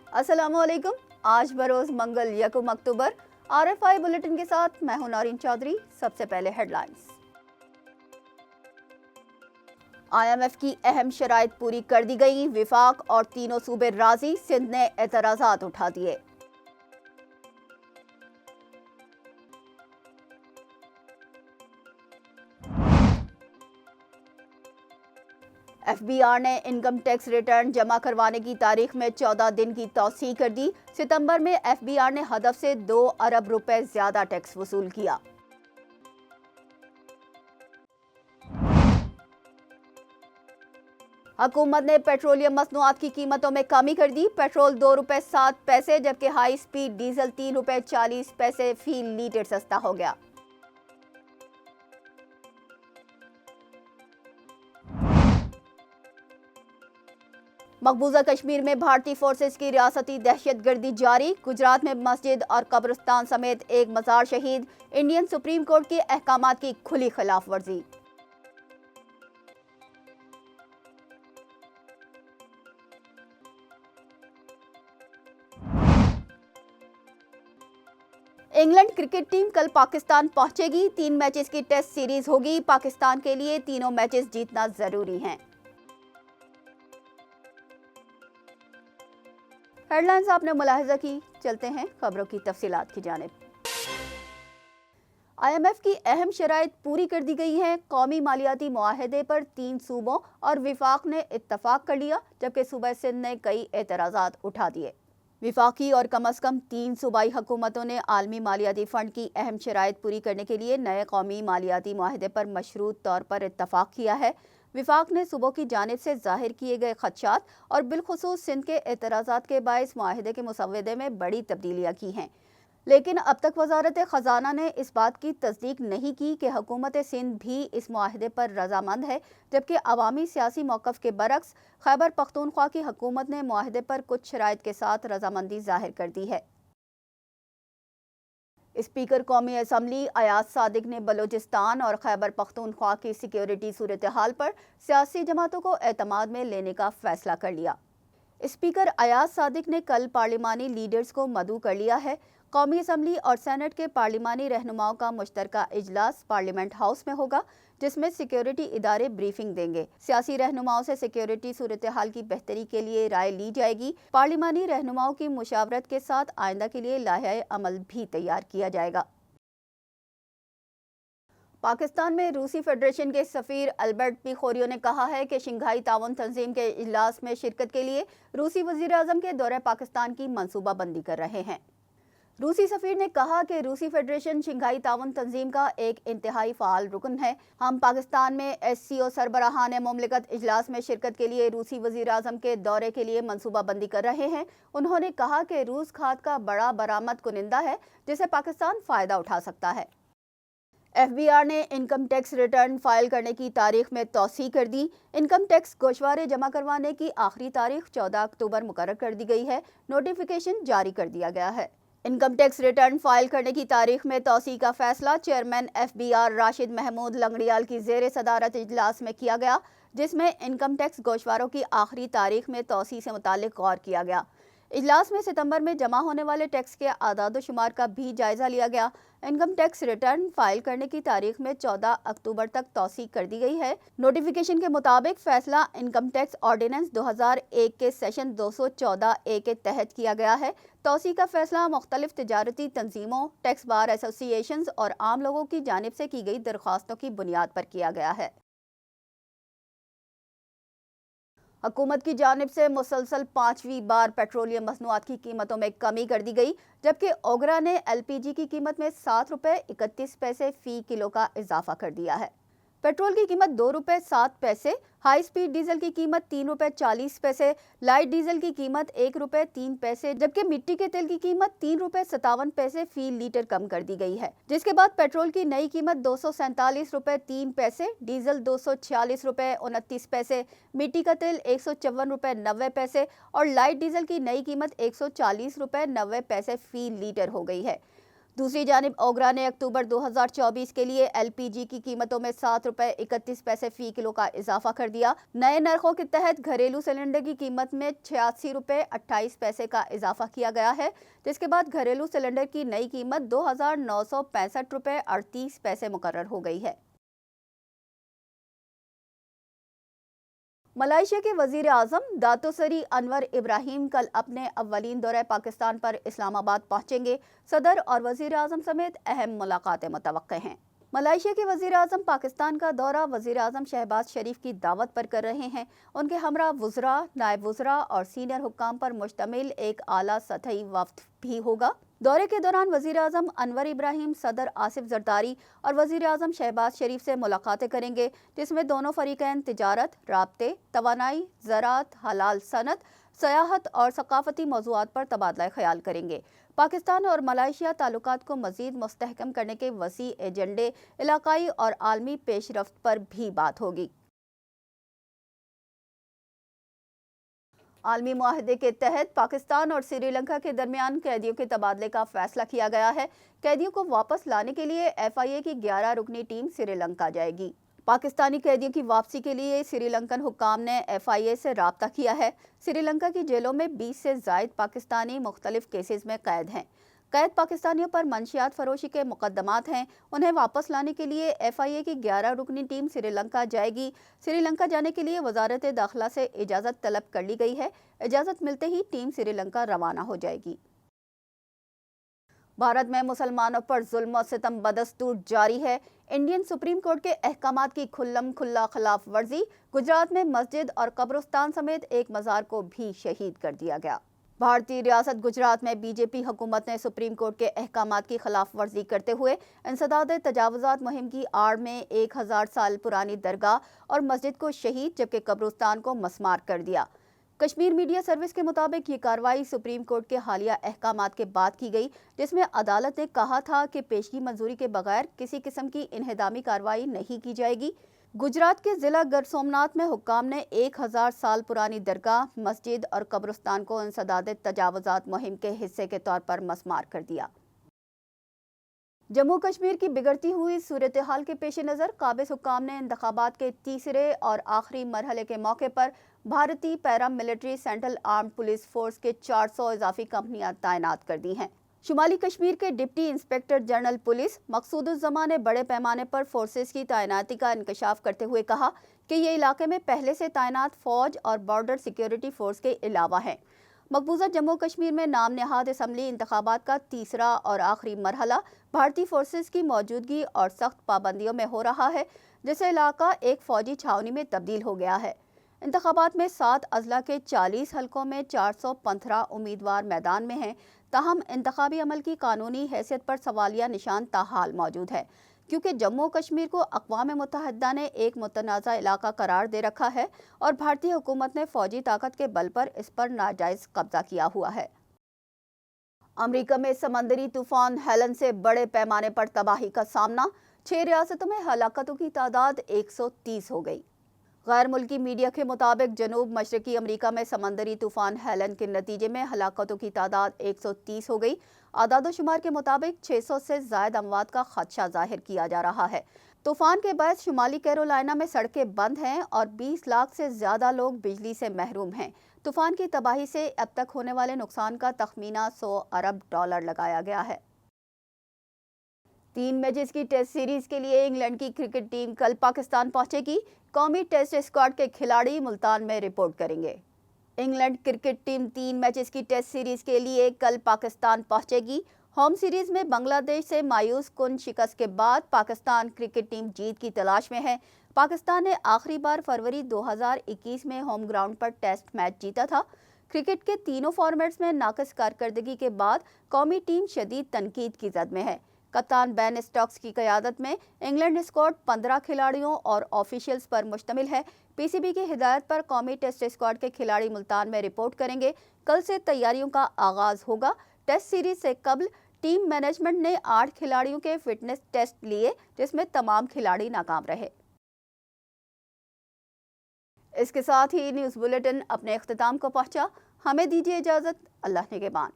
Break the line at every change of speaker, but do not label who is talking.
अस्सलाम वालेकुम। आज बरोज मंगल 1 अक्टूबर। RFI बुलेटिन के साथ मैं हूं नौरीन चौधरी। सबसे पहले हेडलाइंस। IMF की अहम शराइत पूरी कर दी गई, विफाक और तीनों सूबे राजी, सिंध ने एतराज़ात उठा दिए। FBR ने इनकम टैक्स रिटर्न जमा करवाने की तारीख में 14 दिन की तौसीह कर दी। सितंबर में FBR ने हदफ से 2 अरब रुपए ज्यादा टैक्स वसूल किया। हुकूमत ने पेट्रोलियम मसनूआत की कीमतों में कमी कर दी। पेट्रोल 2 रुपए 7 पैसे जबकि हाई स्पीड डीजल 3 रुपए 40 पैसे फी लीटर सस्ता हो गया। मकबूजा कश्मीर में भारतीय फोर्सेस की रियासती दहशतगर्दी जारी। गुजरात में मस्जिद और कब्रिस्तान समेत एक मजार शहीद। इंडियन सुप्रीम कोर्ट के अहकामात की खुली खिलाफ वर्जी। इंग्लैंड क्रिकेट टीम कल पाकिस्तान पहुंचेगी। 3 मैचेस की टेस्ट सीरीज होगी। पाकिस्तान के लिए तीनों मैचेस जीतना जरूरी हैं। हेडलाइंस आपने मुलाहिजा की। चलते हैं खबरों की तफसीलात की जानिब। IMF की अहम शराइत पूरी कर दी गई हैं। कौमी मालियाती मुआहदे पर 3 सूबों और विफाक ने इत्तफाक कर लिया, जबकि सूबा सिंध ने कई एतराज़ात उठा दिए। विफाकी और कम अज़ कम 3 सूबाई हुकूमतों ने आलमी मालियाती फ़ंड की अहम शराइत पूरी करने के लिए नए कौमी मालियाती मुआहदे पर मशरूत तौर पर इत्तफाक किया है। विफाक ने सूबों की जानिब से ज़ाहिर किए गए खदशात और बिलखुसूस सिंध के एतराज़ात के बायस मुआहदे के मुसव्वदे में बड़ी तब्दीलियाँ की हैं, लेकिन अब तक वज़ारत ख़ज़ाना ने इस बात की तस्दीक नहीं की कि हुकूमत सिंध भी इस मुआहदे पर रजामंद है, जबकि अवामी सियासी मौक़िफ़ के बरक्स खैबर पख्तूनख्वा की हुकूमत ने मुआहदे पर कुछ शराइत के साथ रजामंदी ज़ाहिर कर दी है। स्पीकर कौमी असम्बली अयाज सादिक ने बलूचिस्तान और खैबर पख्तूनख्वा की सिक्योरिटी सूरत हाल पर सियासी जमातों को एतमाद में लेने का फैसला कर लिया। स्पीकर अयाज सादिक ने कल पार्लिमानी लीडर्स को मदऊ कर लिया है। कौमी असम्बली और सेनेट के पार्लिमानी रहनुमाओं का मुश्तरका इजलास पार्लियामेंट हाउस में होगा, जिसमें सिक्योरिटी इदारे ब्रीफिंग देंगे। सियासी रहनुमाओं से सिक्योरिटी सूरत हाल की बेहतरी के लिए राय ली जाएगी। पार्लिमानी रहनुमाओं की मुशावरत के साथ आइंदा के लिए लाहे अमल भी तैयार किया जाएगा। पाकिस्तान में रूसी फेडरेशन के सफ़ीर अल्बर्ट पिखोरियो ने कहा है कि शंघाई ताउन तंजीम के इजलास में शिरकत के लिए रूसी वज़ीर आज़म के दौरे पाकिस्तान की मनसूबाबंदी कर रहे हैं। रूसी सफ़ीर ने कहा कि रूसी फेडरेशन शंघाई ताउन तंजीम का एक इंतहाई फ़ाल रुकन है। हम पाकिस्तान में SCO सरबराहान मुमलिकत इजलास में शिरकत के लिए रूसी वज़ीर आज़म के दौरे के लिए मनसूबाबंदी कर रहे हैं। उन्होंने कहा कि रूस खाद का बड़ा बरामद कुनिंदा है, जिसे पाकिस्तान फ़ायदा उठा सकता है। FBR ने इनकम टैक्स रिटर्न फाइल करने की तारीख में तौसीह कर दी। इनकम टैक्स गोशवारे जमा करवाने की आखिरी तारीख 14 अक्टूबर मुकर्रर कर दी गई है। नोटिफिकेशन जारी कर दिया गया है। इनकम टैक्स रिटर्न फाइल करने की तारीख में तौसीह का फैसला चेयरमैन FBR राशिद महमूद लंगड़ियाल की ज़ेर सदारत इजलास में किया गया, जिसमें इनकम टैक्स गोशवारों की आखिरी तारीख में तौसीह से मुताल्लिक गौर किया गया। इजलास में सितंबर में जमा होने वाले टैक्स के आदाद शुमार का भी जायजा लिया गया। इनकम टैक्स रिटर्न फाइल करने की तारीख में 14 अक्टूबर तक तौसीह कर दी गई है। नोटिफिकेशन के मुताबिक फैसला इनकम टैक्स ऑर्डिनेंस 2001 के सेशन 214A के तहत किया गया है। तौसीह का फैसला मुख्तलिफ तिजारती तंजीमों, टैक्स बार एसोसिएशंस और आम लोगों की जानिब से की गई दरख्वास्तों की बुनियाद पर किया गया है। हुकूमत की जानिब से मुसलसल 5वीं बार पेट्रोलियम मसनूआत की कीमतों में कमी कर दी गई, जबकि ओगरा ने LPG की कीमत में 7 रुपए 31 पैसे फ़ी किलो का इजाफा कर दिया है। पेट्रोल की कीमत 2 रुपए 7 पैसे, हाई स्पीड डीजल की कीमत 3 रुपए 40 पैसे, लाइट डीजल की कीमत 1 रुपए 3 पैसे, जबकि मिट्टी के तेल की कीमत 3 रुपए 57 पैसे फी लीटर कम कर दी गई है। जिसके बाद पेट्रोल की नई कीमत 247 रुपए 3 पैसे, डीजल 246 रुपए 29 पैसे, मिट्टी का तेल 154 रुपए 90 पैसे और लाइट डीजल की नई कीमत 140 रुपए 90 पैसे फी लीटर हो गई है। दूसरी जानिब ओगरा ने अक्टूबर 2024 के लिए LPG की कीमतों में 7 रुपये 31 पैसे फी किलो का इजाफा कर दिया। नए नरखों के तहत घरेलू सिलेंडर की कीमत में 86 रुपये 28 पैसे का इजाफा किया गया है, जिसके बाद घरेलू सिलेंडर की नई कीमत 2,965 रुपये 38 पैसे मुकर्रर हो गई है। मलेशिया के वजीर आजम दातो सरी अनवर इब्राहिम कल अपने अव्वलीन दौरे पाकिस्तान पर इस्लामाबाद पहुंचेंगे। सदर और वजीर आजम समेत अहम मुलाकातें मुतवक्के हैं। मलेशिया के वजीर आजम पाकिस्तान का दौरा वजीर आजम शहबाज शरीफ की दावत पर कर रहे हैं। उनके हमरा वुज़रा, नायब वुज़रा और सीनियर हुक्काम पर मुश्तमिल एक आला सतही वफ्द भी होगा। दौरे के दौरान वजीर आजम अनवर इब्राहिम सदर आसिफ जरदारी और वजीर आजम शहबाज शरीफ से मुलाकातें करेंगे, जिसमें दोनों फरीकैन तिजारत, राब्ते, तवानाई, ज़राअत, हलाल सनत, सयाहत और सकाफती मौज़ूआत पर तबादला ख्याल करेंगे। पाकिस्तान और मलेशिया ताल्लुकात को मज़ीद मुस्तहकम करने के वसी एजेंडे, इलाकाई और आलमी पेशरफ्त पर भी बात होगी। आलमी मुआहदे के तहत पाकिस्तान और श्रीलंका के दरमियान कैदियों के तबादले का फैसला किया गया है। कैदियों को वापस लाने के लिए FIA की 11 रुकनी टीम श्रीलंका जाएगी। पाकिस्तानी कैदियों की वापसी के लिए श्रीलंकन हुक्काम ने FIA से राब्ता किया है। श्रीलंका की जेलों में 20 से ज़ायद पाकिस्तानी मुख्तलिफ केसेस में कैद हैं। कैद पाकिस्तानियों पर मंशियात फरोशी के मुकदमात हैं। उन्हें वापस लाने के लिए FIA की 11 रुकनी टीम श्रीलंका जाएगी। श्रीलंका जाने के लिए वजारत दाखिला से इजाज़त तलब कर ली गई है। इजाज़त मिलते ही टीम श्रीलंका रवाना हो जाएगी। भारत में मुसलमानों पर जुल्म और सितम बदस्तूर जारी है। इंडियन सुप्रीम कोर्ट के अहकामात की खुल्लम खुल्ला खिलाफ वर्जी। गुजरात में मस्जिद और कब्रिस्तान समेत एक मज़ार को भी शहीद कर दिया गया। भारतीय रियासत गुजरात में BJP हुकूमत ने सुप्रीम कोर्ट के अहकामात की खिलाफ वर्जी करते हुए इंसदाद तजावुज़ात मुहिम की आड़ में 1000 साल पुरानी दरगाह और मस्जिद को शहीद जबकि कब्रिस्तान को मस्मार कर दिया। कश्मीर मीडिया सर्विस के मुताबिक ये कार्रवाई सुप्रीम कोर्ट के हालिया अहकामात के बाद की गई, जिसमें अदालत ने कहा था कि पेशगी मंजूरी के बगैर किसी किस्म की इन्हेदामी कार्रवाई नहीं की जाएगी। गुजरात के जिला गर सोमनाथ में हुक्काम ने 1000 साल पुरानी दरगाह, मस्जिद और कब्रिस्तान को इंसदाद तजावुज़ात मुहिम के हिस्से के तौर पर मस्मार कर दिया। जम्मू कश्मीर की बिगड़ती हुई सूरत हाल के पेश नज़र काबिज़ हुक्काम ने इंतखाबात के तीसरे और आखिरी मरहले के मौके पर भारतीय para military central armed police force के 400 इजाफी कंपनियां तैनात कर दी हैं। शुमाली कश्मीर के डिप्टी इंस्पेक्टर जनरल पुलिस मकसूदुज़्ज़मा ने बड़े पैमाने पर फोर्सेस की तैनाती का इंकशाफ करते हुए कहा कि ये इलाके में पहले से तैनात फौज और बॉर्डर सिक्योरिटी फोर्स के अलावा है। मकबूजा जम्मू कश्मीर में नाम नहाद असम्बली इंतखाबात का तीसरा और आखिरी मरहला भारतीय फोर्सेस की मौजूदगी और सख्त पाबंदियों में हो रहा है, जिससे इलाका एक फौजी छावनी में तब्दील हो गया है। इंतखाबात में 7 अजला के 40 हलकों में 415 उम्मीदवार मैदान में हैं। ताहम इंतखाबी अमल की कानूनी हैसियत पर सवालिया निशान ताहाल मौजूद है, क्योंकि जम्मू कश्मीर को अक़वाम मुत्तहिदा ने एक मुतनाज़ा इलाका करार दे रखा है और भारतीय हुकूमत ने फौजी ताकत के बल पर इस पर नाजायज़ कब्जा किया हुआ है। अमेरिका में समंदरी तूफान हेलन से बड़े पैमाने पर तबाही का सामना। 6 रियासतों में हलाकतों की तादाद 130 हो गई। गैर मुल्की मीडिया के मुताबिक जनूब मशरकी अमेरिका में समंदरी तूफान हेलन के नतीजे में हलाकतों की तादाद 130 हो गई। आदादोशुमार के मुताबिक 600 से ज़ायद अमवात का खदशा जाहिर किया जा रहा है। तूफान के बायस शुमाली कैरोलिना में सड़कें बंद हैं और 20 लाख से ज़्यादा लोग बिजली से महरूम हैं। तूफान की तबाही से अब तक होने वाले नुकसान का तखमीना $100 अरब लगाया गया है। 3 मैचेस की टेस्ट सीरीज के लिए इंग्लैंड की क्रिकेट टीम कल पाकिस्तान पहुंचेगी। कौमी टेस्ट स्क्वाड के खिलाड़ी मुल्तान में रिपोर्ट करेंगे। इंग्लैंड क्रिकेट टीम 3 मैचेस की टेस्ट सीरीज के लिए कल पाकिस्तान पहुंचेगी। होम सीरीज में बांग्लादेश से मायूस कुन शिकस्त के बाद पाकिस्तान क्रिकेट टीम जीत की तलाश में है। पाकिस्तान ने आखिरी बार फरवरी 2021 में होम ग्राउंड पर टेस्ट मैच जीता था। क्रिकेट के तीनों फॉर्मेट्स में नाक़िस कारकर्दगी के बाद कौमी टीम शदीद तनकीद की जद में है। कप्तान बेन स्टोक्स की क़यादत में इंग्लैंड स्क्वाड 15 खिलाड़ियों और ऑफिशियल्स पर मुश्तमिल है। PCB की हिदायत पर कौमी टेस्ट स्क्वाड के खिलाड़ी मुल्तान में रिपोर्ट करेंगे। कल से तैयारियों का आगाज़ होगा। टेस्ट सीरीज से कबल टीम मैनेजमेंट ने 8 खिलाड़ियों के फिटनेस टेस्ट लिए, जिसमें तमाम खिलाड़ी नाकाम रहे। इसके साथ ही न्यूज़ बुलेटिन अपने इख्तिताम को पहुंचा। हमें दीजिए इजाज़त। अल्लाह निगहबान।